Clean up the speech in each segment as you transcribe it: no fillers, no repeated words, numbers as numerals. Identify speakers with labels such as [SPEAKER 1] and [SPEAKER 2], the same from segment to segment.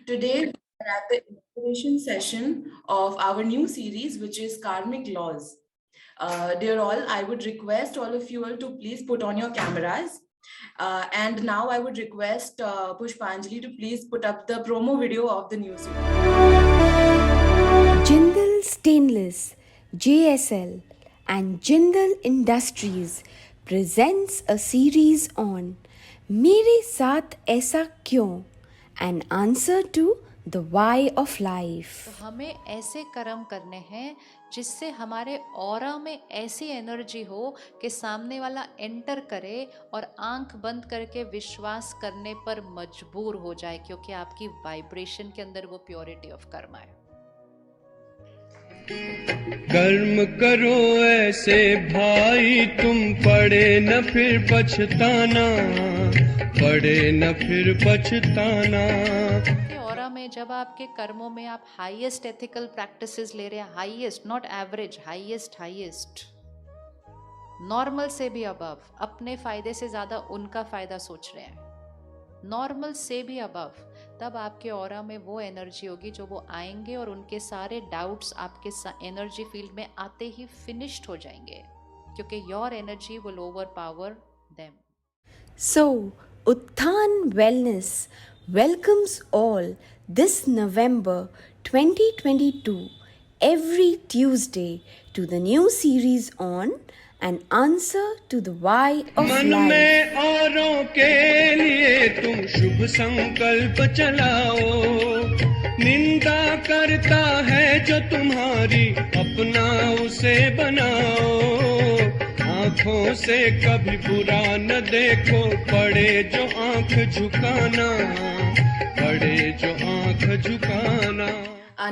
[SPEAKER 1] Today, we're at the inspiration session of our new series, which is Karmic Laws. Dear all, I would request all of you all to please put on your cameras. And now I would request Pushpanjali to please put up the promo video of the new series.
[SPEAKER 2] Jindal Stainless, JSL, and Jindal Industries presents a series on मेरे साथ ऐसा क्यों? An answer to the why of life.
[SPEAKER 3] तो हमें ऐसे कर्म करने हैं जिससे हमारे ऑरा में ऐसी एनर्जी हो कि सामने वाला एंटर करे और आंख बंद करके विश्वास करने पर मजबूर हो जाए, क्योंकि आपकी वाइब्रेशन के अंदर वो प्योरिटी ऑफ कर्म है।
[SPEAKER 4] कर्म करो ऐसे भाई, तुम पड़े न फिर पछताना, पड़े न फिर पछताना।
[SPEAKER 3] ऑरा में जब आपके कर्मों में आप हाईएस्ट एथिकल प्रैक्टिसेस ले रहे हैं, highest, not average, highest, normal से भी अबव, अपने फायदे से ज्यादा उनका फायदा सोच रहे हैं, नॉर्मल से भी अबव, तब आपके ऑरा में वो एनर्जी होगी जो वो आएंगे और उनके सारे डाउट्स आपके एनर्जी फील्ड में आते ही फिनिश्ड हो जाएंगे, क्योंकि your energy will over power them.
[SPEAKER 2] So, Utthan Wellness welcomes all this November 2022 every Tuesday to the new series on An Answer to the Why of
[SPEAKER 4] मन
[SPEAKER 2] Life.
[SPEAKER 4] में औरों के लिए तुम शुभ संकल्प चलाओ, निंदा करता है जो तुम्हारी, अपना उसे बनाओ। आंखों से कभी बुरा न देखो, पड़े जो आंख झुकाना, पड़े जो आंख झुकाना।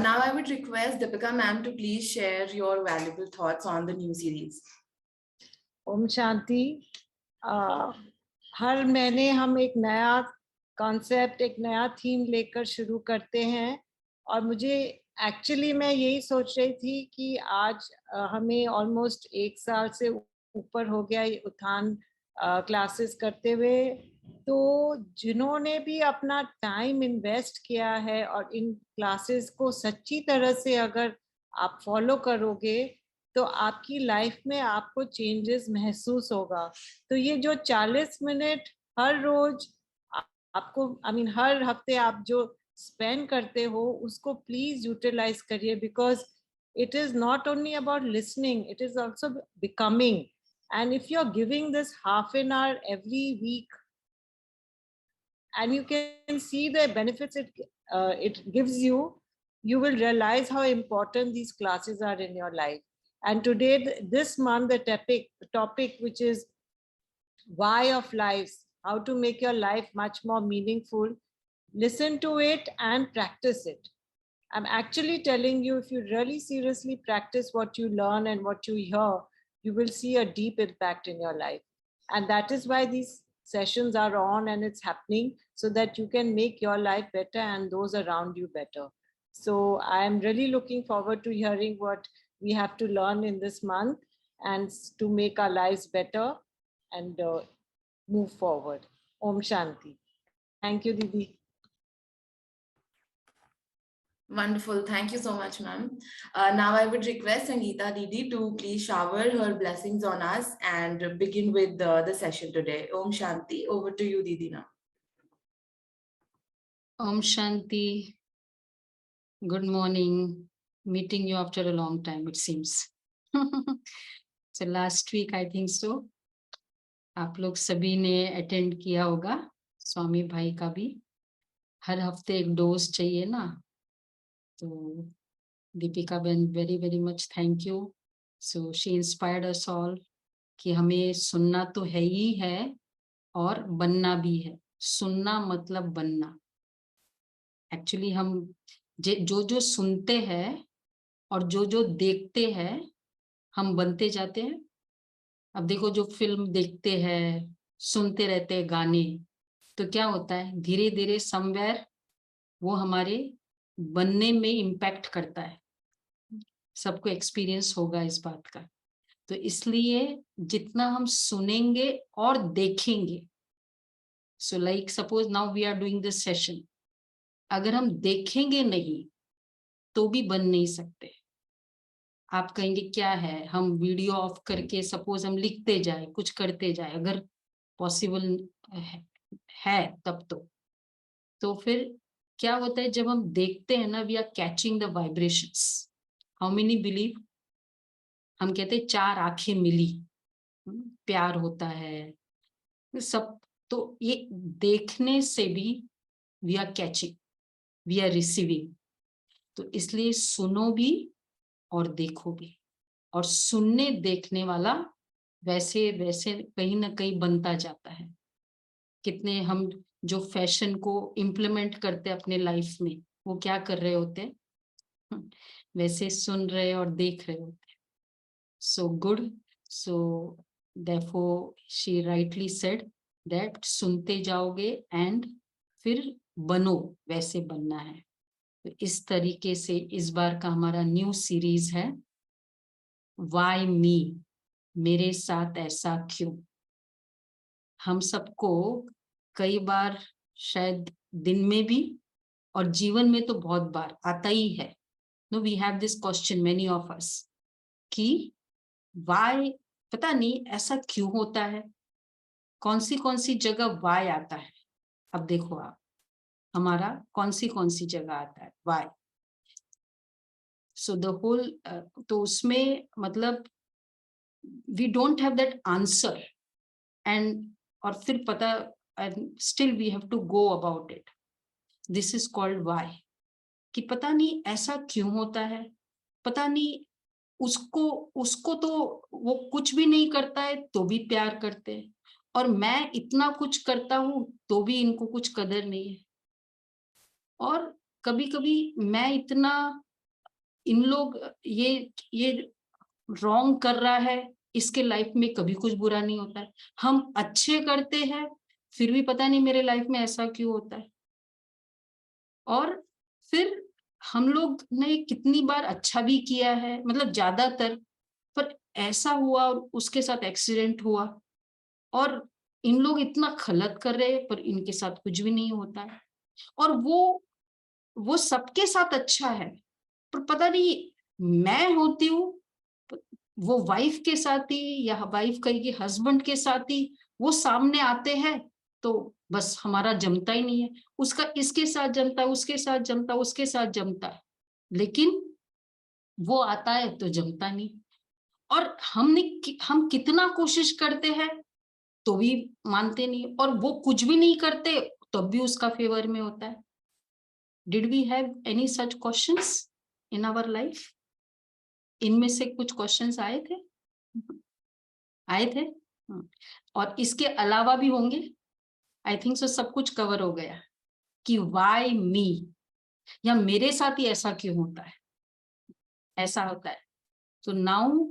[SPEAKER 1] Now I would request Deepika ma'am to please share your valuable thoughts on the new series.
[SPEAKER 5] Om Shanti. हर महीने हम एक नया कॉन्सेप्ट, एक नया थीम लेकर शुरू करते हैं, और मुझे एक्चुअली मैं यही सोच रही थी कि आज हमें ऑलमोस्ट 1 साल से ऊपर हो गया ये उत्थान क्लासेस करते हुए। तो जिन्होंने भी अपना टाइम इन्वेस्ट किया है और इन क्लासेस को सच्ची तरह से अगर आप फॉलो करोगे तो आपकी लाइफ में आपको चेंजेस महसूस होगा। तो ये जो 40 मिनट हर रोज आपको हर हफ्ते आप जो स्पेंड करते हो उसको प्लीज यूटिलाइज करिए, because it is not only about listening, it is also becoming. And if you're giving this half an hour every week, and you can see the benefits it gives you, you will realize how important these classes are in your life. And today, this month, the topic which is why of lives, how to make your life much more meaningful. Listen to it and practice it. I'm actually telling you, if you really seriously practice what you learn and what you hear, you will see a deep impact in your life. And that is why these sessions are on and it's happening, so that you can make your life better and those around you better. So I'm really looking forward to hearing what we have to learn in this month and to make our lives better and move forward. Om Shanti. Thank you, Didi.
[SPEAKER 1] Wonderful. Thank you so much, ma'am. Now I would request Sangeeta Didi to please shower her blessings on us and begin with the session today. Om Shanti. Over to you, Didi, now.
[SPEAKER 6] Om Shanti. Good morning. Meeting you after a long time, it seems. So last week, I think so. आप लोग सभी ने attend किया होगा, स्वामी भाई का भी हर हफ्ते एक डोज चाहिए ना। तो Deepika Ben, very very much thank you. So she inspired us all कि हमें सुनना तो है ही है और बनना भी है। सुनना मतलब बनना। एक्चुअली हम जो सुनते हैं और जो देखते हैं, हम बनते जाते हैं। अब देखो, जो फिल्म देखते हैं, सुनते रहते हैं गाने, तो क्या होता है, धीरे धीरे समवेयर वो हमारे बनने में इम्पैक्ट करता है। सबको एक्सपीरियंस होगा इस बात का। तो इसलिए जितना हम सुनेंगे और देखेंगे, so like suppose now we are doing this session, अगर हम देखेंगे नहीं तो भी बन नहीं सकते। आप कहेंगे क्या है, हम वीडियो ऑफ करके सपोज हम लिखते जाए, कुछ करते जाए, अगर पॉसिबल है तब तो फिर क्या होता है, जब हम देखते हैं ना, we are catching the vibrations. How many believe, हम कहते हैं 4 आंखें मिली, प्यार होता है सब, तो ये देखने से भी we are catching, we are receiving. तो इसलिए सुनो भी और देखो भी, और सुनने देखने वाला वैसे वैसे कहीं ना कहीं बनता जाता है। कितने हम जो फैशन को इम्प्लीमेंट करते हैं अपने लाइफ में, वो क्या कर रहे होते हैं, वैसे सुन रहे और देख रहे होते हैं। So good, so therefore she rightly said that सुनते जाओगे एंड फिर बनो, वैसे बनना है। तो इस तरीके से इस बार का हमारा न्यू सीरीज है वाई मी, मेरे साथ ऐसा क्यों। हम सबको कई बार शायद दिन में भी और जीवन में तो बहुत बार आता ही है। No, we have this question many of us कि वाई, पता नहीं ऐसा क्यों होता है, कौन सी जगह वाई आता है। अब देखो आप, हमारा कौन सी जगह आता है वाई। सो द होल, तो उसमें मतलब we don't have that answer, and और फिर पता, and still we have to go about it. This is called why, कि पता नहीं ऐसा क्यों होता है, पता नहीं उसको उसको तो वो कुछ भी नहीं करता है तो भी प्यार करते हैं, और मैं इतना कुछ करता हूं तो भी इनको कुछ कदर नहीं है। और कभी कभी मैं इतना, इन लोग ये रॉन्ग कर रहा है, इसके लाइफ में कभी कुछ बुरा नहीं होता है। हम अच्छे करते हैं फिर भी पता नहीं मेरे लाइफ में ऐसा क्यों होता है। और फिर हम लोग ने कितनी बार अच्छा भी किया है, मतलब ज्यादातर, पर ऐसा हुआ और उसके साथ एक्सीडेंट हुआ, और इन लोग इतना गलत कर रहे हैं पर इनके साथ कुछ भी नहीं होता है। और वो सबके साथ अच्छा है, पर पता नहीं मैं होती हूँ, वो वाइफ के साथ ही, या वाइफ कहेगी हस्बैंड के साथ ही वो सामने आते हैं तो बस हमारा जमता ही नहीं है। उसका इसके साथ जमता है, उसके साथ जमता है, उसके साथ जमता है, लेकिन वो आता है तो जमता नहीं। और हम कितना कोशिश करते हैं तो भी मानते नहीं, और वो कुछ भी नहीं करते तब भी उसका फेवर में होता है। Did we have any such questions in our life? इनमें से कुछ क्वेश्चंस आए थे? आए थे? और इसके अलावा भी होंगे। आई थिंक सो सब कुछ कवर हो गया कि वाई मी, या मेरे साथ ही ऐसा क्यों होता है, ऐसा होता है। तो now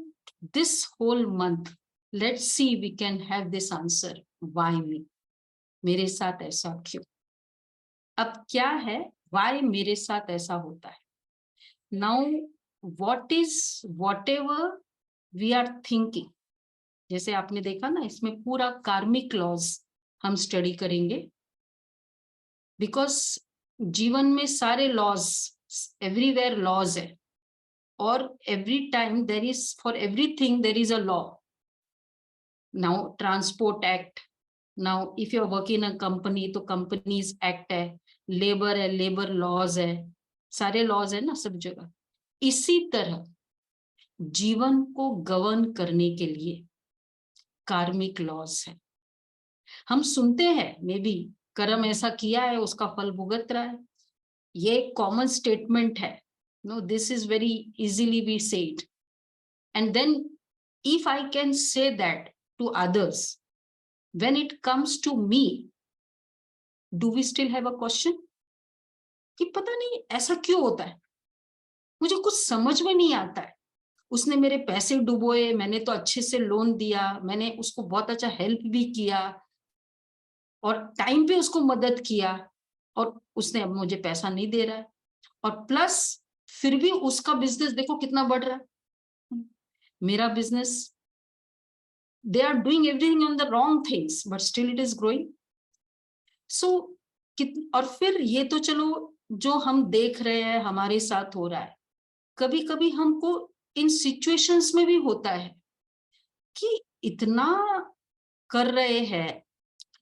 [SPEAKER 6] this whole month let's see we can have this answer, why me, मेरे साथ ऐसा क्यों। अब क्या है वाई मेरे साथ ऐसा होता है। Now what is whatever we are thinking, जैसे आपने देखा ना, इसमें पूरा कार्मिक लॉज हम स्टडी करेंगे, बिकॉज जीवन में सारे लॉज, एवरीवेयर लॉज है, और every time there is, for everything there is a law. Now transport act, now if you are working in a company तो कंपनीज एक्ट है, लेबर है, लेबर लॉज है, सारे लॉज है ना सब जगह। इसी तरह जीवन को गवर्न करने के लिए कार्मिक लॉज है। हम सुनते हैं मे बी कर्म ऐसा किया है उसका फल भुगत रहा है, ये कॉमन स्टेटमेंट है। No, this is very easily we said, and then if I can say that to others, when it comes to me, do we still have a question कि पता नहीं ऐसा क्यों होता है, मुझे कुछ समझ में नहीं आता है। उसने मेरे पैसे डुबोए, मैंने तो अच्छे से लोन दिया, मैंने उसको बहुत अच्छा हेल्प भी किया और टाइम पे उसको मदद किया, और उसने अब मुझे पैसा नहीं दे रहा है, और प्लस फिर भी उसका बिजनेस देखो कितना बढ़ रहा है, मेरा business, they are doing everything on the wrong things but still it is growing. So और फिर ये तो चलो जो हम देख रहे हैं हमारे साथ हो रहा है, कभी कभी हमको इन सिचुएशंस में भी होता है कि इतना कर रहे हैं,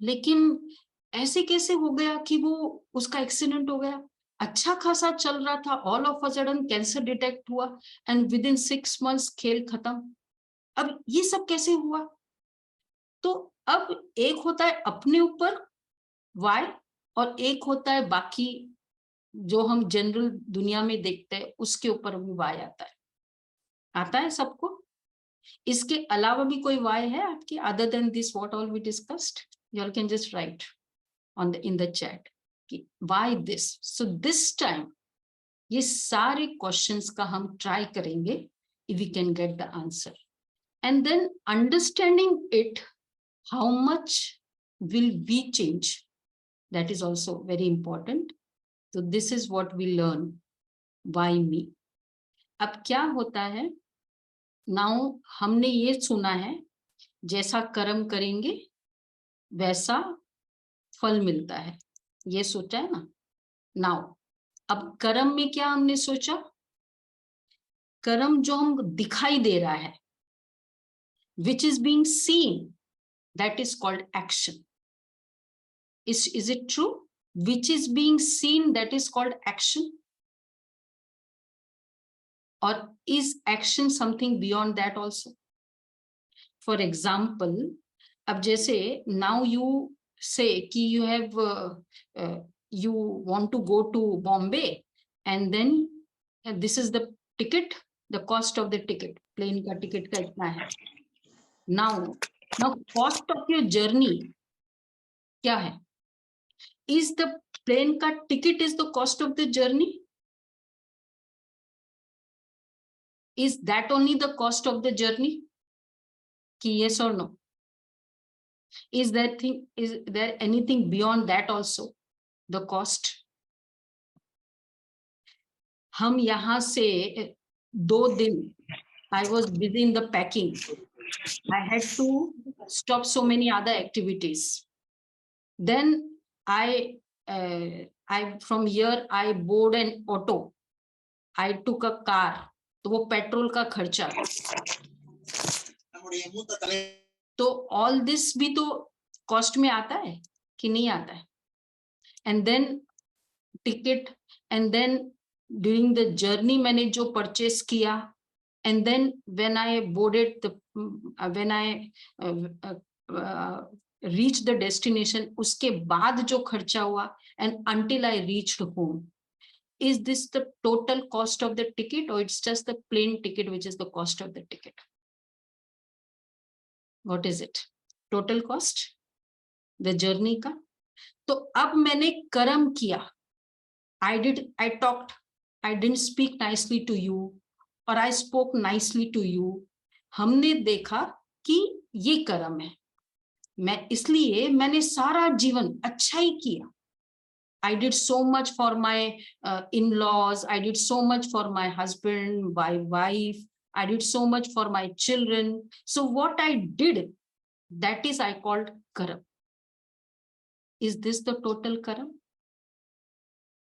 [SPEAKER 6] लेकिन ऐसे कैसे हो गया कि वो उसका एक्सीडेंट हो गया, अच्छा खासा चल रहा था, all of a sudden cancer detect हुआ एंड विद इन 6 months खेल खत्म। अब ये सब कैसे हुआ? तो अब एक होता है अपने ऊपर वाई, और एक होता है बाकी जो हम जनरल दुनिया में देखते हैं उसके ऊपर भी वाई आता है सबको। इसके अलावा भी कोई वाई है आपकी other than this what all we discussed? You all can just write on the in the chat कि why this. So this time ये सारे क्वेश्चंस का हम ट्राई करेंगे if we can get the answer, and then understanding it how much will we change, that is also very important. So this is what we learn, why me. अब क्या होता है, now हमने ये सुना है जैसा कर्म करेंगे वैसा फल मिलता है, ये सोचा है ना। नाउ अब कर्म में क्या हमने सोचा, कर्म जो हम दिखाई दे रहा है, which is being seen, that is called action. Is it true? Which is being seen, that is called action? Or is action something beyond that also? For example, अब जैसे now you say कि you have you want to go to Bombay, and then this is the ticket, the cost of the ticket, plane का ticket का इतना है। Now cost of your journey क्या है? Is the plane का ticket is the cost of the journey? Is that only the cost of the journey? Ki yes or no? Is there anything beyond that also, the cost? हम यहाँ से 2 दिन I was busy in the packing. I had to stop so many other activities. Then I from here I board an auto. I took a car. तो वो petrol का खर्चा, तो all this भी तो कॉस्ट में आता है कि नहीं आता है? And then ticket, and then during the journey मैंने जो परचेस किया, and then when I boarded when I reach the destination, उसके बाद जो खर्चा हुआ, and until I reached home. Is this the total cost of the ticket, or it's just the plane ticket which is the cost of the ticket? What is it? Total cost, the journey का. तो अब मैंने कर्म किया, I talked, I didn't speak nicely to you, or I spoke nicely to you. हमने देखा कि ये कर्म है, मैं इसलिए मैंने सारा जीवन अच्छा ही किया. I did so much for my in-laws. I did so much for my husband, my wife. I did so much for my children. So what I did, that is I called karam. Is this the total karam?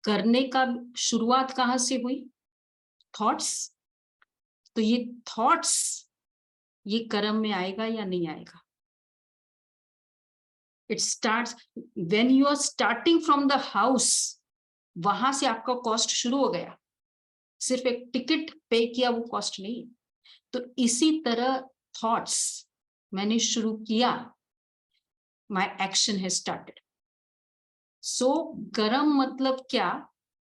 [SPEAKER 6] करने का शुरुआत कहाँ से हुई? Thoughts. तो ये thoughts ये कर्म में आएगा या नहीं आएगा? It starts when you are starting from the house. वहां से आपका कॉस्ट शुरू हो गया, सिर्फ एक टिकट पे किया वो कॉस्ट नहीं. तो इसी तरह थॉट्स मैंने शुरू किया, my action has started. So कर्म मतलब क्या?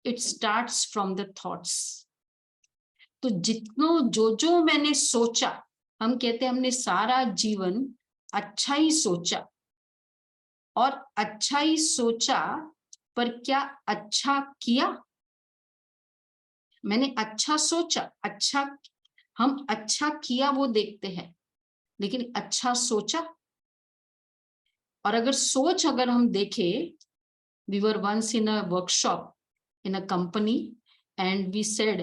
[SPEAKER 6] It starts from the thoughts. तो जितना जो मैंने सोचा, हम कहते हैं हमने सारा जीवन अच्छा ही सोचा, और अच्छा ही सोचा, पर क्या अच्छा किया? मैंने अच्छा सोचा, अच्छा, हम अच्छा किया वो देखते हैं, लेकिन अच्छा सोचा? और अगर सोच अगर हम देखें, we were once in a workshop in a company and we said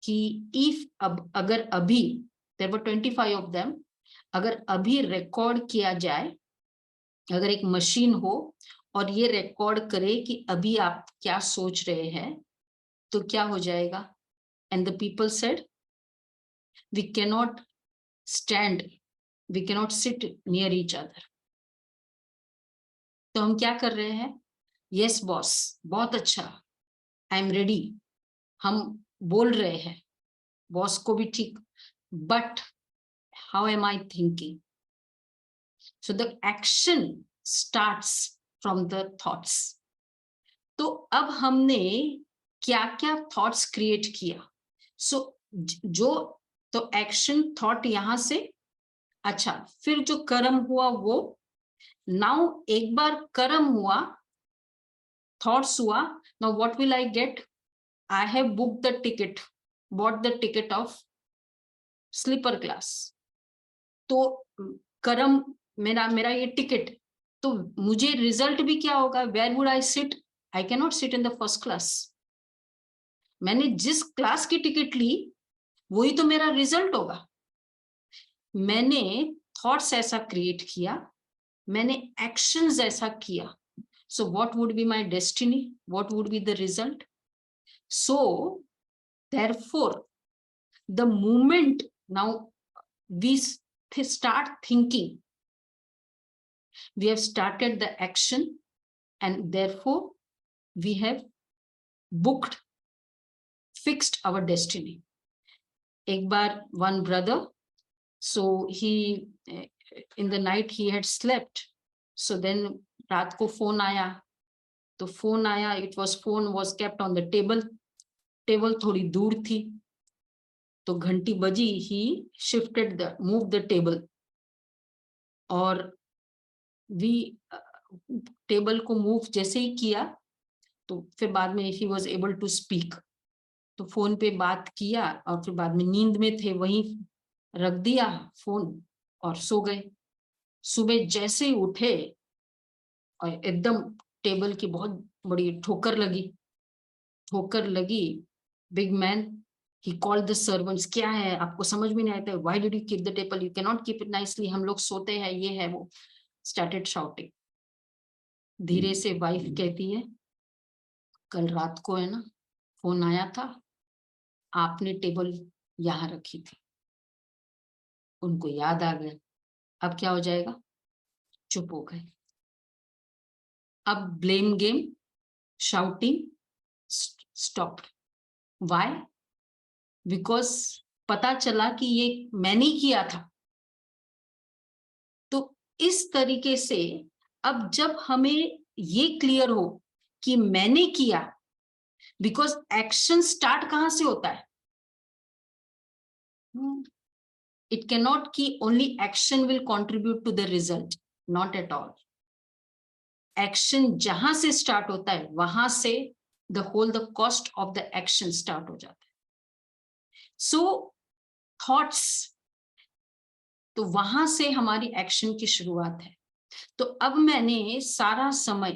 [SPEAKER 6] कि if अगर अभी, there were 25 of them, अगर अभी रिकॉर्ड किया जाए, अगर एक मशीन हो और ये रिकॉर्ड करे कि अभी आप क्या सोच रहे हैं, तो क्या हो जाएगा? And the people said we cannot stand, we cannot sit near each other. तो हम क्या कर रहे हैं? यस बॉस, बहुत अच्छा, आई एम रेडी, हम बोल रहे हैं बॉस को भी ठीक, but how am I thinking? So the action starts from the thoughts. तो अब हमने क्या क्या थॉट्स क्रिएट किया? सो जो तो एक्शन थॉट यहां से, अच्छा, फिर जो कर्म हुआ वो, नाउ एक बार कर्म हुआ, थॉट्स हुआ, now what will I get? I have book the ticket, bought the ticket of sleeper class. तो कर्म मेरा मेरा ये टिकट, तो मुझे रिजल्ट भी क्या होगा? Where would I sit? I can not sit in the first class. मैंने जिस क्लास की टिकट ली वही तो मेरा रिजल्ट होगा। मैंने थॉट्स ऐसा क्रिएट किया, मैंने एक्शंस ऐसा किया, so what would be my destiny, what would be the result? So therefore the moment now we start thinking, we have started the action, and therefore we have booked, fixed our destiny. एक बार one brother, so he in the night he had slept, so then रात को phone आया, तो phone आया, it was phone was kept on the table, table थोड़ी दूर थी, तो घंटी बजी, he shifted the move the table, और वी टेबल को मूव जैसे ही किया तो फिर बाद में he was able to speak. तो फोन पे बात किया और फिर बाद में नींद में थे, वहीं रख दिया फोन और सो गए। सुबह जैसे ही उठे और एकदम टेबल की बहुत बड़ी ठोकर लगी। Big man he called the servants, क्या है आपको समझ में नहीं आता? why did you keep the table, you cannot keep it nicely, हम लोग सोते हैं, ये है वो। started shouting। धीरे से वाइफ कहती है, कल रात को है ना फोन आया था, आपने टेबल यहां रखी थी। उनको याद आ गया, अब क्या हो जाएगा? चुप हो गए। अब blame game, shouting stopped. Why? Because पता चला कि ये मैंने किया था। तो इस तरीके से अब जब हमें ये क्लियर हो कि मैंने किया, बिकॉज एक्शन स्टार्ट कहां से होता है? इट कैन नॉट कि only action will contribute to the result, not at all. Action जहां से स्टार्ट होता है वहां से the cost of the action start हो जाता है। सो थॉट्स, तो वहां से हमारी एक्शन की शुरुआत है। तो अब मैंने सारा समय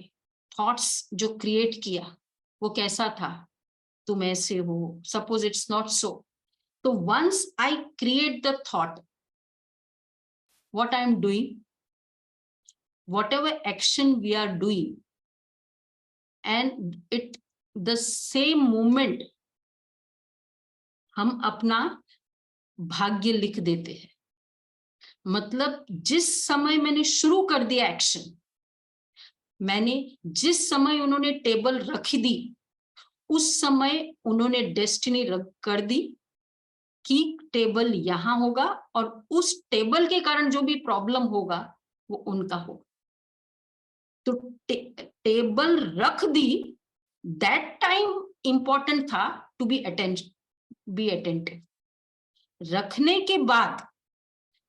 [SPEAKER 6] थॉट्स जो क्रिएट किया वो कैसा था? तुम ऐसे हो, सपोज इट्स नॉट सो। तो once I create the thought, what I am doing, whatever action we are doing, and it the same moment हम अपना भाग्य लिख देते हैं। मतलब जिस समय मैंने शुरू कर दिया एक्शन, मैंने जिस समय उन्होंने टेबल रख दी, उस समय उन्होंने डेस्टिनी कर दी कि टेबल यहां होगा और उस टेबल के कारण जो भी प्रॉब्लम होगा वो उनका होगा। तो टेबल रख दी, दैट टाइम इंपॉर्टेंट था टू बी अटेंटिव। रखने के बाद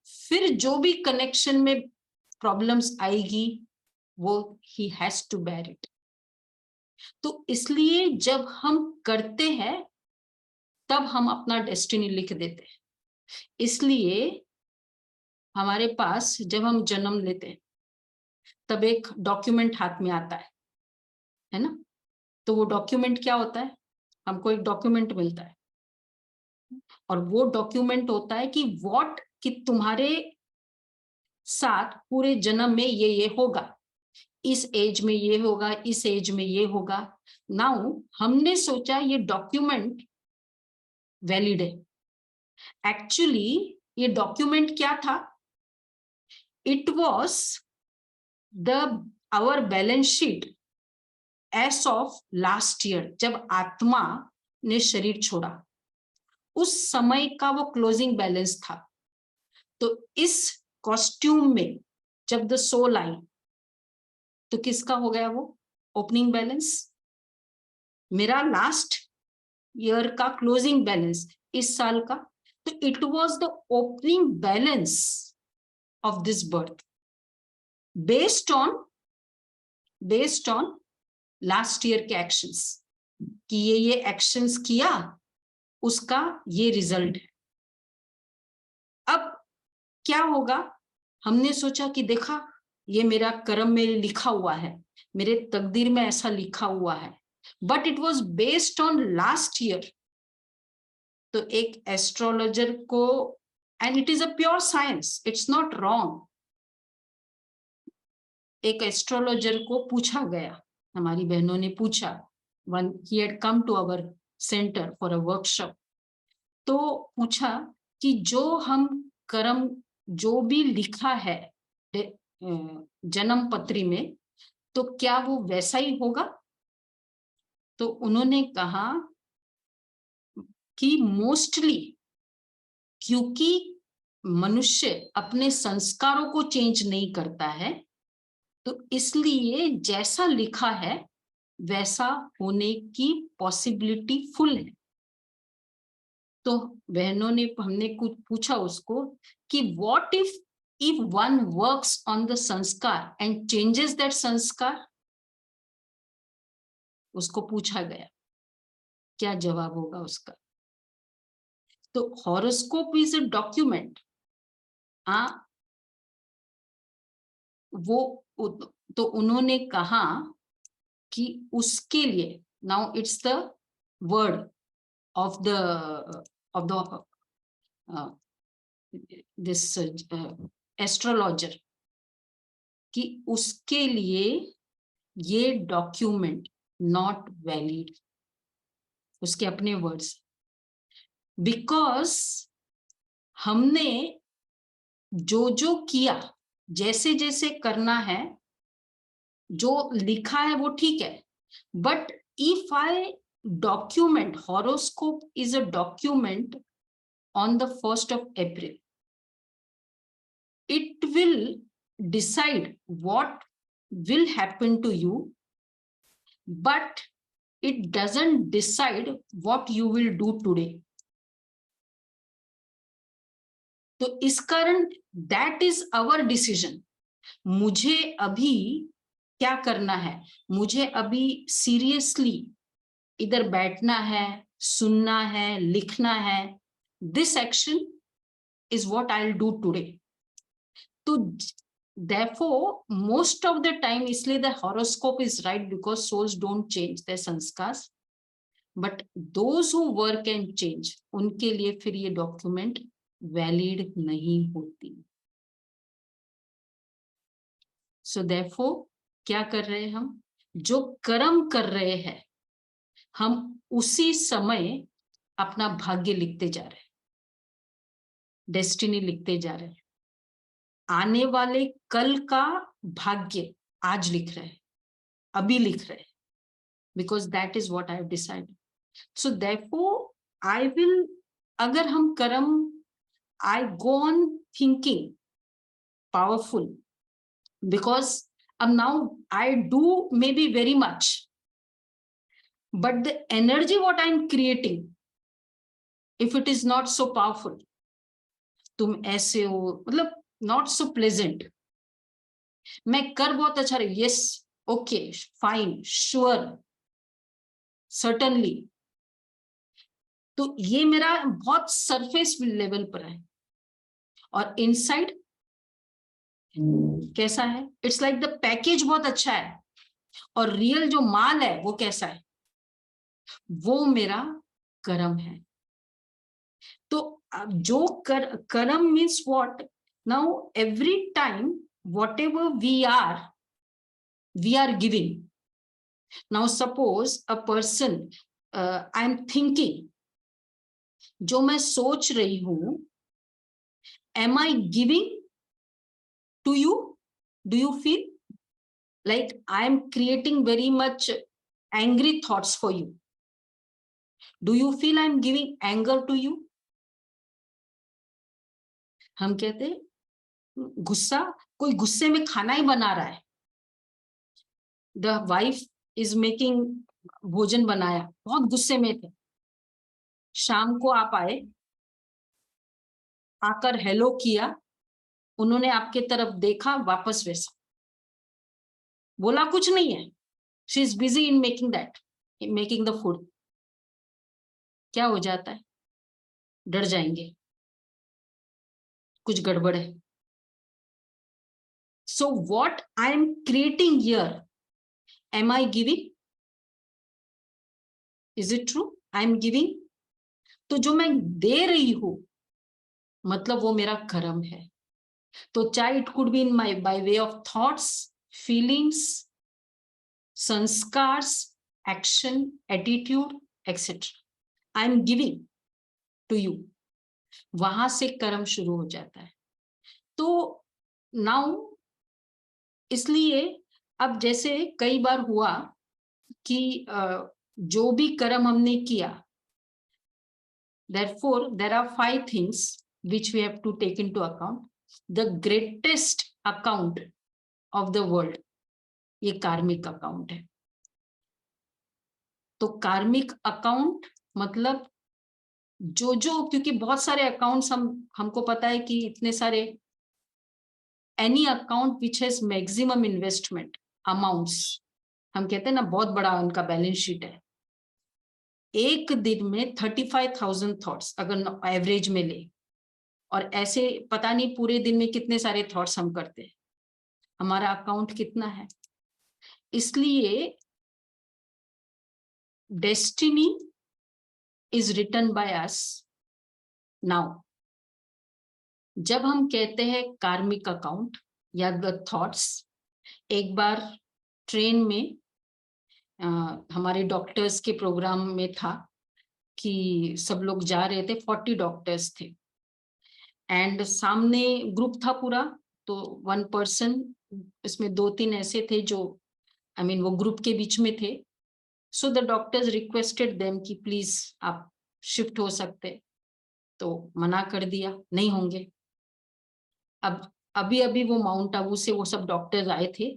[SPEAKER 6] फिर जो भी कनेक्शन में प्रॉब्लम्स आएगी वो he has to bear it. तो इसलिए जब हम करते हैं तब हम अपना डेस्टिनी लिख देते हैं। इसलिए हमारे पास जब हम जन्म लेते हैं तब एक डॉक्यूमेंट हाथ में आता है ना? तो वो डॉक्यूमेंट क्या होता है? हमको एक डॉक्यूमेंट मिलता है और वो डॉक्यूमेंट होता है कि कि तुम्हारे साथ पूरे जन्म में ये होगा। इस एज में ये होगा, इस एज में ये होगा। नाउ हमने सोचा ये डॉक्यूमेंट वैलिड है। एक्चुअली ये डॉक्यूमेंट क्या था? It was our balance sheet as of last year, जब आत्मा ने शरीर छोड़ा उस समय का वो क्लोजिंग बैलेंस था। तो इस कॉस्ट्यूम में जब द सोल आई तो किसका हो गया वो ओपनिंग बैलेंस? मेरा लास्ट ईयर का क्लोजिंग बैलेंस इस साल का, तो it was the opening balance of this birth based on last year के एक्शंस, कि ये एक्शंस किया, उसका ये रिजल्ट है। अब क्या होगा? हमने सोचा कि देखा ये मेरा कर्म में लिखा हुआ है, मेरे तकदीर में ऐसा लिखा हुआ है, but it was based on last year. तो एक एस्ट्रोलॉजर को, and it is a pure science, it's not wrong, एक एस्ट्रोलॉजर को पूछा गया, हमारी बहनों ने पूछा, one he had come to our centre for a workshop, तो पूछा कि जो हम कर्म जो भी लिखा है जन्म पत्री में, तो क्या वो वैसा ही होगा? तो उन्होंने कहा कि मोस्टली, क्योंकि मनुष्य अपने संस्कारों को चेंज नहीं करता है, तो इसलिए जैसा लिखा है वैसा होने की पॉसिबिलिटी फुल है। तो बहनों ने, हमने कुछ पूछा उसको कि what if one works on the sanskar and changes that sanskar? उसको पूछा गया, क्या जवाब होगा उसका? तो हॉरोस्कोप इज अ डॉक्यूमेंट। वो तो उन्होंने कहा कि उसके लिए, now it's the word of the this astrologer, कि उसके लिए ये डॉक्यूमेंट नॉट वैलिड, उसके अपने वर्ड्स, बिकॉज हमने जो जो किया, जैसे जैसे करना है, जो लिखा है वो ठीक है, but if I document, horoscope is a document on the 1st of April, it will decide what will happen to you, but it doesn't decide what you will do today. तो इस कारण that is our decision. मुझे अभी क्या करना है? मुझे अभी सीरियसली इधर बैठना है, सुनना है, लिखना है। This action is what I'll do today. तो therefore most of the time, इसलिए the horoscope is right, because souls don't change their sanskars, but those who work and change, उनके लिए फिर ये डॉक्यूमेंट वैलिड नहीं होती। So therefore क्या कर रहे हैं हम? जो कर्म कर रहे हैं, हम उसी समय अपना भाग्य लिखते जा रहे हैं, डेस्टिनी लिखते जा रहे हैं। आने वाले कल का भाग्य आज लिख रहे हैं, अभी लिख रहे हैं, because that is what I have decided. So therefore I will, अगर हम कर्म, I go on thinking powerful, because अब now I do may be very much, but the energy what I am creating, if it is not so powerful, तुम ऐसे हो, मतलब not so pleasant, मैं कर बहुत अच्छा रही, yes, okay, fine, sure, certainly, तो ये मेरा बहुत सरफेस लेवल पर है। और इनसाइड कैसा है? इट्स लाइक द पैकेज बहुत अच्छा है, और रियल जो माल है वो कैसा है? वो मेरा कर्म है। तो जो कर्म means what? Now every time whatever we are, we are giving. Now suppose a person, I am thinking, जो मैं सोच रही हूं, am I giving to you? Do you feel like I am creating very much angry thoughts for you? Do you feel I am giving anger to you? हम कहते हैं गुस्सा, कोई गुस्से में खाना ही बना रहा है, द वाइफ इज मेकिंग, भोजन बनाया, बहुत गुस्से में थे, शाम को आप आए, आकर हेलो किया, उन्होंने आपके तरफ देखा, वापस वैसा, बोला कुछ नहीं है, she is busy in making that, making the food, क्या हो जाता है? डर जाएंगे, कुछ गड़बड़ है. So what I am creating here, am I giving? Is it true? I am giving. तो जो मैं दे रही हूं, मतलब वो मेरा कर्म है. तो चाहे it could be in my by way of thoughts, feelings, संस्कार्स, action, attitude, etcetera. I am giving to you. वहां से कर्म शुरू हो जाता है. तो नाउ, इसलिए अब जैसे कई बार हुआ कि जो भी कर्म हमने किया, therefore there are 5 things which we have to take into account. The greatest account of the world, ये कार्मिक अकाउंट है. तो कार्मिक अकाउंट मतलब जो क्योंकि बहुत सारे अकाउंट्स हमको पता है कि इतने सारे, any account which has maximum investment amounts, हम कहते हैं ना बहुत बड़ा उनका बैलेंस शीट है, एक दिन में 35,000 थॉट्स अगर एवरेज में ले, और ऐसे पता नहीं पूरे दिन में कितने सारे थॉट्स हम करते हैं, हमारा अकाउंट कितना है. इसलिए destiny is written by us. Now जब हम कहते हैं कार्मिक अकाउंट या द थॉट्स, एक बार ट्रेन में हमारे डॉक्टर्स के प्रोग्राम में था कि सब लोग जा रहे थे, 40 डॉक्टर्स थे, एंड सामने ग्रुप था पूरा, तो 1 पर्सन, इसमें 2-3 ऐसे थे जो वो ग्रुप के बीच में थे. So the doctors requested them कि प्लीज आप शिफ्ट हो सकते, तो मना कर दिया, नहीं होंगे. अब अभी वो माउंट आबू से वो सब डॉक्टर्स आए थे,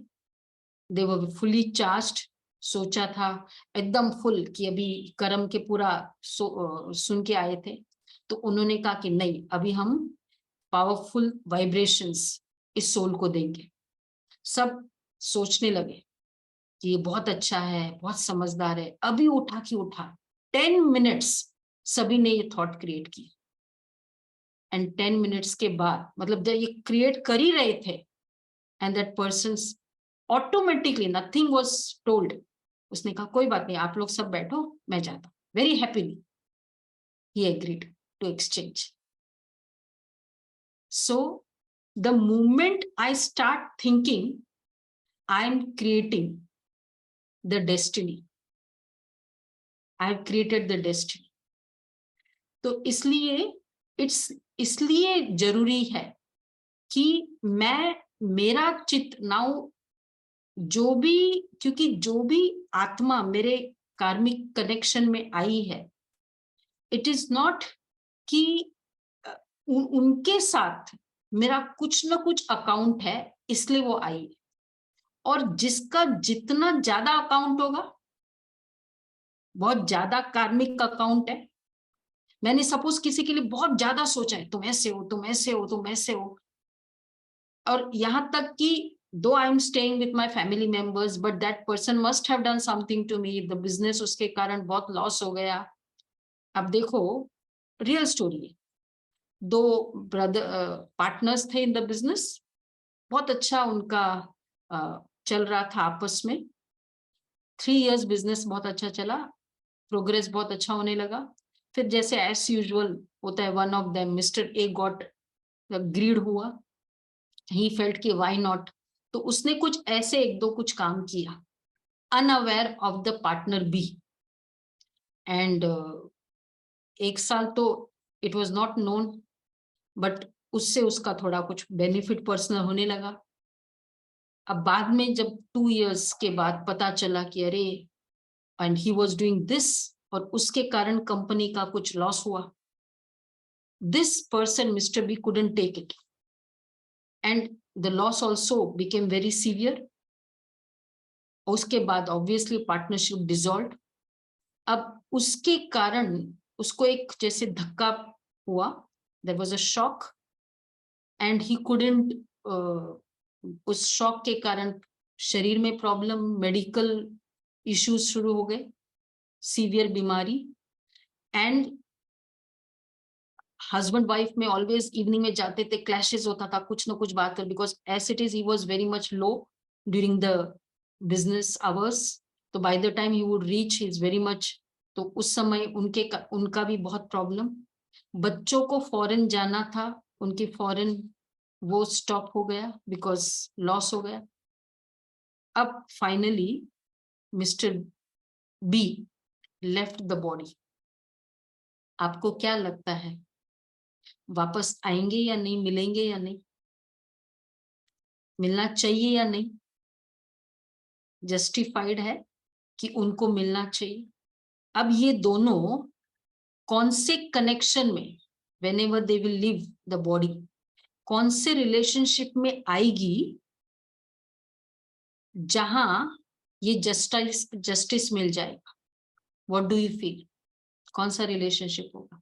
[SPEAKER 6] दे वर फुली चार्ज्ड. सोचा था एकदम फुल कि अभी कर्म के पूरा सुन के आए थे, तो उन्होंने कहा कि नहीं, अभी हम पावरफुल वाइब्रेशंस इस सोल को देंगे. सब सोचने लगे कि ये बहुत अच्छा है, बहुत समझदार है. अभी उठा कि उठा, 10 मिनट्स सभी ने ये थॉट क्रिएट की, एंड 10 मिनट्स के बाद, मतलब जब ये क्रिएट कर ही रहे थे, and that person automatically, nothing was told, उसने कहा कोई बात नहीं, आप लोग सब बैठो, मैं जाता हूं. Very happily he agreed to exchange. So the moment I start thinking I am creating the destiny, I have created the destiny. तो इसलिए जरूरी है कि मेरा चित्त नाउ, जो भी, क्योंकि जो भी आत्मा मेरे कार्मिक कनेक्शन में आई है, इट इज नॉट कि उनके साथ मेरा कुछ ना कुछ अकाउंट है, इसलिए वो आई. और जिसका जितना ज्यादा अकाउंट होगा, बहुत ज्यादा कार्मिक अकाउंट है, मैंने सपोज किसी के लिए बहुत ज्यादा सोचा है, तुम ऐसे हो, तुम ऐसे हो, तुम ऐसे हो, और यहां तक कि though I am staying with my family members, but that person must have done something to me, the business उसके कारण बहुत लॉस हो गया. अब देखो, रियल स्टोरी है, 2 ब्रदर पार्टनर्स थे इन द बिजनेस, बहुत अच्छा उनका चल रहा था आपस में. 3 इयर्स बिजनेस बहुत अच्छा चला, प्रोग्रेस बहुत अच्छा होने लगा. फिर जैसे एज यूजुअल होता है, one of them, mister A, got greed हुआ. ही फेल्ट कि व्हाई नॉट, तो उसने कुछ ऐसे एक दो कुछ काम किया unaware of the partner B, and 1 साल तो it was not known, but उससे उसका थोड़ा कुछ बेनिफिट पर्सनल होने लगा। अब बाद में जब 2 years के बाद पता चला कि अरे and he was doing this, और उसके कारण कंपनी का कुछ लॉस हुआ, this person mister B couldn't take it and the loss also became very severe. उसके बाद ऑब्वियसली पार्टनरशिप डिसॉल्व। अब उसके कारण उसको एक जैसे धक्का हुआ, there was a shock and he couldn't, उस शॉक के कारण शरीर में प्रॉब्लम, मेडिकल इश्यूज शुरू हो गए, सीवियर बीमारी, एंड हस्बैंड वाइफ में ऑलवेज इवनिंग में जाते थे, क्लैशेस होता था, कुछ ना कुछ बात कर, because as it is he was very much low during the business hours, तो by the time he would reach he is very much, तो उस समय उनका भी बहुत प्रॉब्लम। बच्चों को फॉरेन जाना था, उनके फॉरेन वो स्टॉप हो गया बिकॉज लॉस हो गया। अब finally mister be left the body. आपको क्या लगता है, वापस आएंगे या नहीं, मिलेंगे या नहीं, मिलना चाहिए या नहीं? जस्टिफाइड है कि उनको मिलना चाहिए। अब ये दोनों कौन से कनेक्शन में, whenever they will leave the body, कौन से रिलेशनशिप में आएगी जहां ये जस्टिस मिल जाएगा? व्हाट डू यू फील, कौन सा रिलेशनशिप होगा,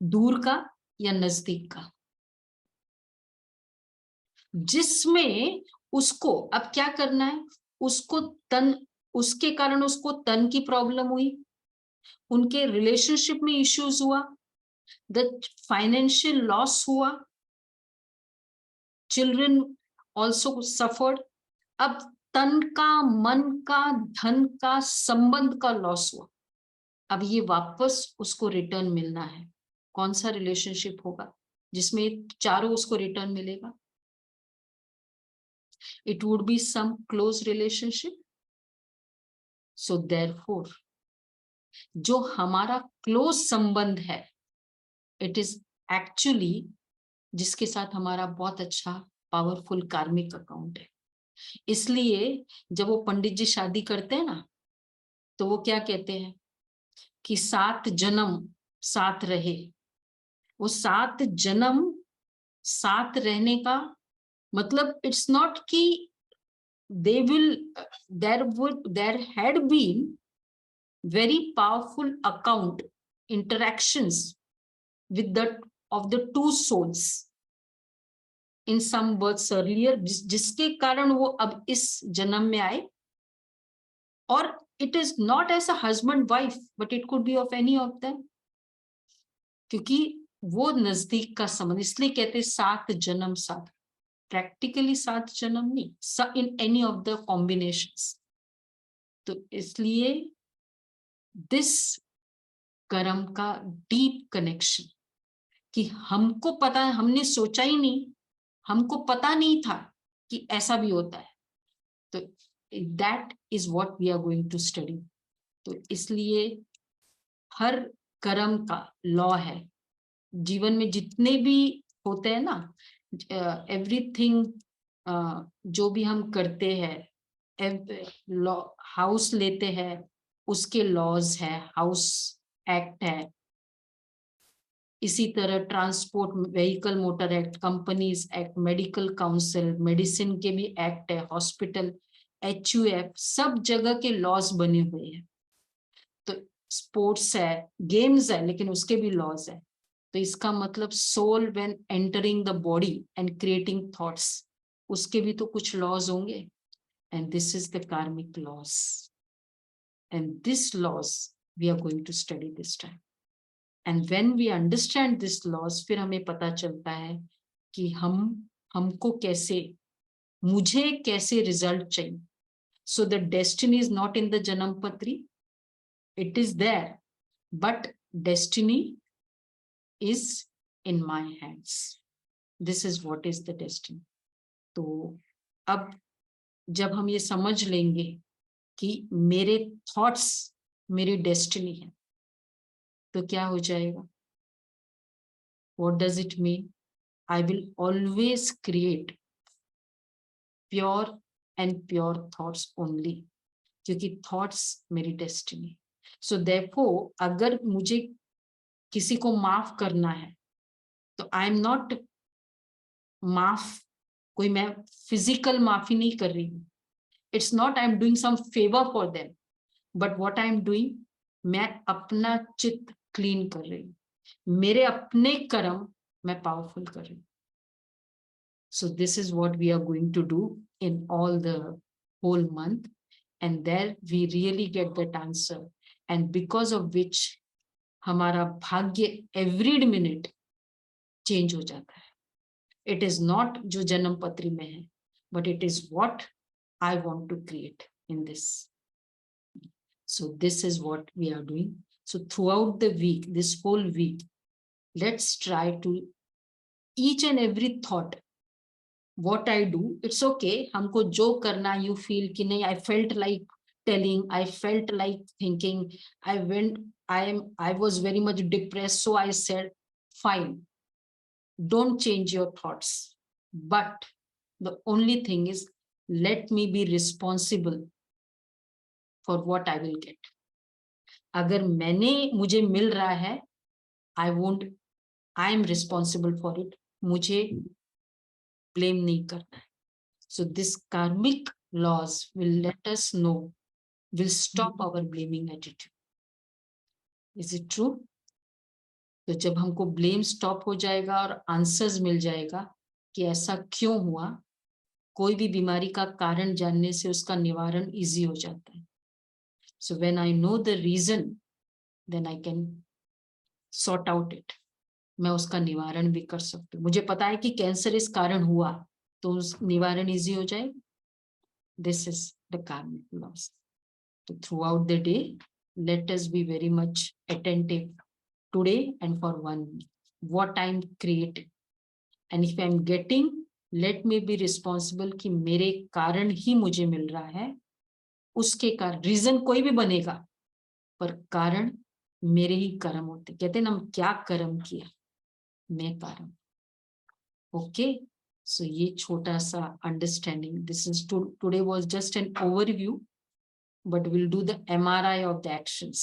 [SPEAKER 6] दूर का या नजदीक का? जिसमें उसको अब क्या करना है, उसको तन, उसके कारण उसको तन की प्रॉब्लम हुई, उनके रिलेशनशिप में इश्यूज हुआ, द फाइनेंशियल लॉस हुआ, चिल्ड्रन ऑल्सो सफर्ड। अब तन का, मन का, धन का, संबंध का लॉस हुआ। अब ये वापस उसको रिटर्न मिलना है। कौन सा रिलेशनशिप होगा जिसमें चारों उसको रिटर्न मिलेगा? It would be some close relationship. So therefore, जो हमारा क्लोज संबंध है, इट इज एक्चुअली जिसके साथ हमारा बहुत अच्छा पावरफुल कार्मिक अकाउंट है। इसलिए जब वो पंडित जी शादी करते हैं ना, तो वो क्या कहते हैं कि 7 जन्म साथ रहे। वो 7 जन्म साथ रहने का मतलब इट्स नॉट कि they will, there had been very powerful account interactions with of the 2 souls in some births earlier, जिसके कारण वो अब इस जन्म में आए। और it is not as a husband wife but it could be of any of them, क्योंकि वो नजदीक का संबंध, इसलिए कहते 7 जन्म साथ, प्रैक्टिकली 7 जन्म नहीं, in any of the combinations. तो इसलिए दिस कर्म का डीप कनेक्शन कि हमको पता है, हमने सोचा ही नहीं, हमको पता नहीं था कि ऐसा भी होता है। तो that is what we are going to study. तो इसलिए हर कर्म का लॉ है। जीवन में जितने भी होते हैं ना, एवरीथिंग जो भी हम करते हैं, हाउस लेते हैं उसके लॉज है, हाउस एक्ट है। इसी तरह transport vehicle motor act, companies act, medical council, medicine के भी एक्ट है, हॉस्पिटल, HUF, सब जगह के लॉज बने हुए हैं। तो स्पोर्ट्स है, गेम्स है, लेकिन उसके भी लॉज है। तो इसका मतलब soul when entering the body and creating thoughts, उसके भी तो कुछ लॉज होंगे। And this is the karmic laws, and this laws we are going to study this time. And when we understand this laws, फिर हमें पता चलता है कि हमको कैसे, मुझे कैसे रिजल्ट चाहिए। So the destiny is not in the जन्म पत्री, it is there, but destiny is in my hands. This is what is the destiny. तो अब जब हम ये समझ लेंगे कि मेरे थॉट्स मेरी डेस्टिनी है, तो क्या हो जाएगा? What does it mean? I will always create pure and pure thoughts only, क्योंकि थॉट्स मेरी डेस्टिनी. सो देयरफॉर अगर मुझे किसी को माफ करना है, तो आई एम नॉट माफ, कोई मैं फिजिकल माफी नहीं कर रही हूँ. It's not I am doing some favour for them, but what I am doing, मैं अपना चित्त क्लीन कर रही हूँ, मेरे अपने कर्म मैं पावरफुल कर रही हूँ. So this is what we are going to do in all the whole month, and there we really get that answer, and because of which हमारा भाग्य every minute change हो जाता है. It is not जो जन्म पत्री में है, but it is what I want to create in this. So this is what we are doing. So throughout the week, this whole week, let's try to each and every thought, what I do, it's okay. हमको जो करना, you feel कि नहीं, I felt like telling, I felt like thinking, I was very much depressed, so I said, fine, don't change your thoughts. But the only thing is, let me be responsible for what I will get. अगर मुझे मिल रहा है, I am responsible for it. मुझे blame नहीं करना है. So this karmic laws will let us know, will stop our blaming attitude. Is it true? तो जब हमको blame stop हो जाएगा और answers मिल जाएगा कि ऐसा क्यों हुआ, कोई भी बीमारी का कारण जानने से उसका निवारण easy हो जाता है. So when I know the reason, then I can sort out it. मैं उसका निवारण भी कर सकती हूँ. मुझे पता है कि कैंसर इस कारण हुआ, तो उस निवारण easy हो जाएगा. This is the karmic laws. So throughout the day, let us be very much attentive today and for 1 week, what I'm creating. And if I'm getting, let me be responsible कि मेरे कारण ही मुझे मिल रहा है. उसके कारण रीजन कोई भी बनेगा, पर कारण मेरे ही कर्म होते. कहते हैं ना, हम क्या कर्म किया, मैं कारण. ओके, सो ये छोटा सा understanding. This is today was just an overview, but we'll do the MRI of the actions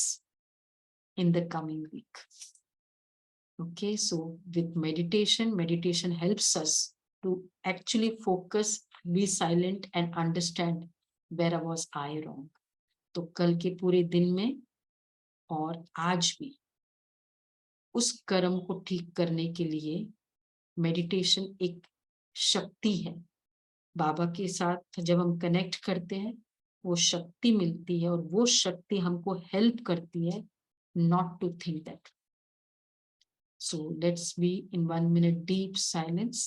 [SPEAKER 6] in the coming week. Okay, so with meditation helps us to actually focus, be silent and understand where was I wrong. तो कल के पूरे दिन में और आज भी उस कर्म को ठीक करने के लिए मेडिटेशन एक शक्ति है. बाबा के साथ जब हम कनेक्ट करते हैं, वो शक्ति मिलती है, और वो शक्ति हमको हेल्प करती है not to think that. So let's be in 1 minute deep silence.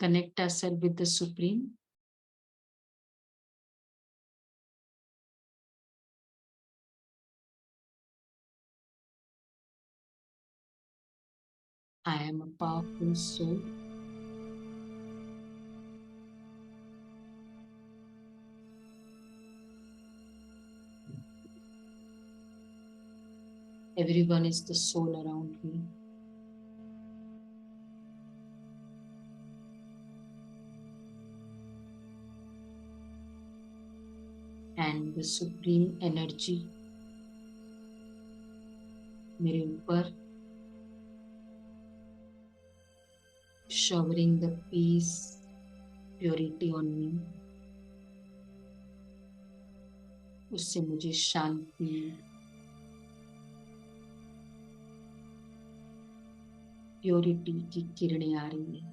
[SPEAKER 6] Connect ourselves with the Supreme. I am a powerful soul. Everyone is the soul around me. And the supreme energy मेरे ऊपर showering the peace, purity on me. उससे मुझे शांति, purity की किरणें आ रही है.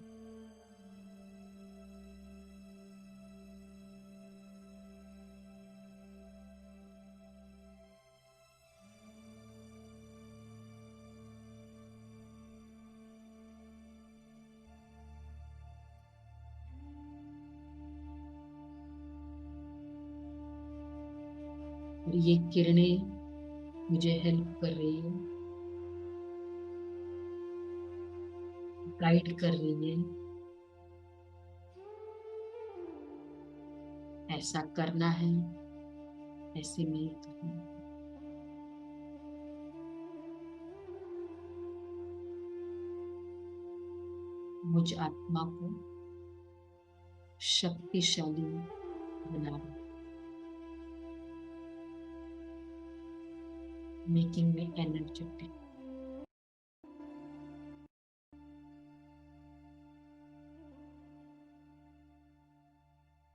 [SPEAKER 6] और ये किरणें मुझे हेल्प कर रही है गाइड कर रही है, ऐसा करना है, ऐसे नहीं करना। मुझ आत्मा को शक्तिशाली बनाओ, मेकिंग मी एनर्जेटिक।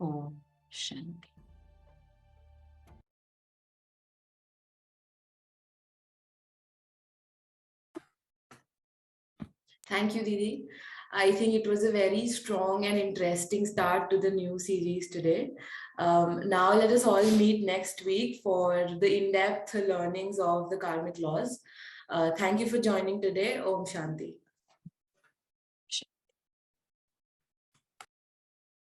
[SPEAKER 6] ओम शांति।
[SPEAKER 1] Thank you, Didi. I think it was a very strong and interesting start to the new series today. Now let us all meet next week for the in-depth learnings of the karmic laws. Thank you for joining today. Om Shanti.